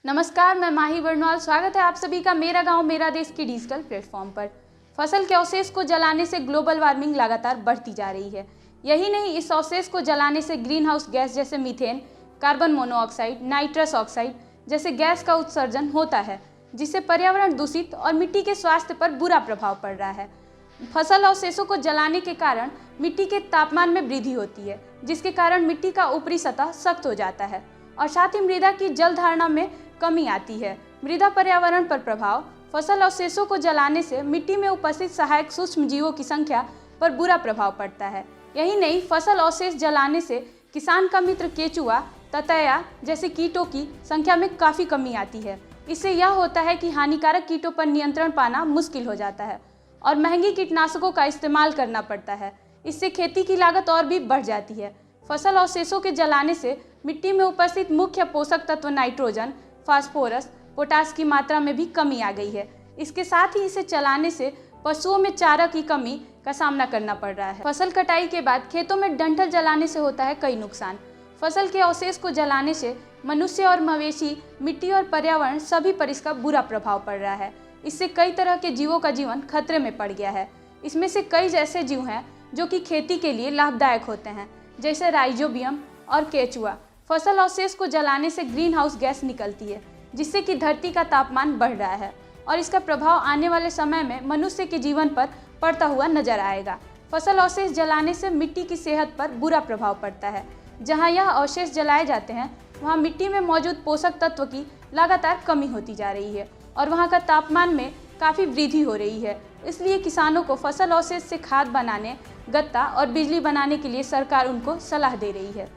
नमस्कार, मैं माही बरनवाल। स्वागत है आप सभी का मेरा गांव मेरा देश के डिजिटल प्लेटफॉर्म पर। फसल के अवशेष को जलाने से ग्लोबल वार्मिंग लगातार बढ़ती जा रही है। यही नहीं, इस अवशेष को जलाने से ग्रीन हाउस गैस जैसे methane, carbon monoxide, nitrous oxide जैसे गैस का उत्सर्जन होता है, जिससे पर्यावरण दूषित और मिट्टी के स्वास्थ्य पर बुरा प्रभाव पड़ रहा है। फसल अवशेषों को जलाने के कारण मिट्टी के तापमान में वृद्धि होती है, जिसके कारण मिट्टी का ऊपरी सतह सख्त हो जाता है और साथ ही मृदा की जल धारणा में कमी आती है। मृदा पर्यावरण पर प्रभाव। फसल अवशेषों को जलाने से मिट्टी में उपस्थित सहायक सूक्ष्म जीवों की संख्या पर बुरा प्रभाव पड़ता है। यही नहीं, फसल अवशेष जलाने से किसान का मित्र केचुआ, ततैया जैसे कीटों की संख्या में काफ़ी कमी आती है। इससे यह होता है कि हानिकारक कीटों पर नियंत्रण पाना मुश्किल हो जाता है और महंगी कीटनाशकों का इस्तेमाल करना पड़ता है। इससे खेती की लागत और भी बढ़ जाती है। फसल अवशेषों के जलाने से मिट्टी में उपस्थित मुख्य पोषक तत्व नाइट्रोजन, फास्फोरस, पोटास की मात्रा में भी कमी आ गई है। इसके साथ ही इसे जलाने से पशुओं में चारा की कमी का सामना करना पड़ रहा है। फसल कटाई के बाद खेतों में डंठल जलाने से होता है कई नुकसान। फसल के अवशेष को जलाने से मनुष्य और मवेशी, मिट्टी और पर्यावरण सभी पर इसका बुरा प्रभाव पड़ रहा है। इससे कई तरह के जीवों का जीवन खतरे में पड़ गया है। इसमें से कई ऐसे जीव हैं जो कि खेती के लिए लाभदायक होते हैं, जैसे राइजोबियम और केचुआ। फसल अवशेष को जलाने से ग्रीन हाउस गैस निकलती है, जिससे कि धरती का तापमान बढ़ रहा है और इसका प्रभाव आने वाले समय में मनुष्य के जीवन पर पड़ता हुआ नजर आएगा। फसल अवशेष जलाने से मिट्टी की सेहत पर बुरा प्रभाव पड़ता है। जहां यह अवशेष जलाए जाते हैं, वहां मिट्टी में मौजूद पोषक तत्व की लगातार कमी होती जा रही है और वहां का तापमान में काफ़ी वृद्धि हो रही है। इसलिए किसानों को फसल अवशेष से खाद बनाने, गत्ता और बिजली बनाने के लिए सरकार उनको सलाह दे रही है।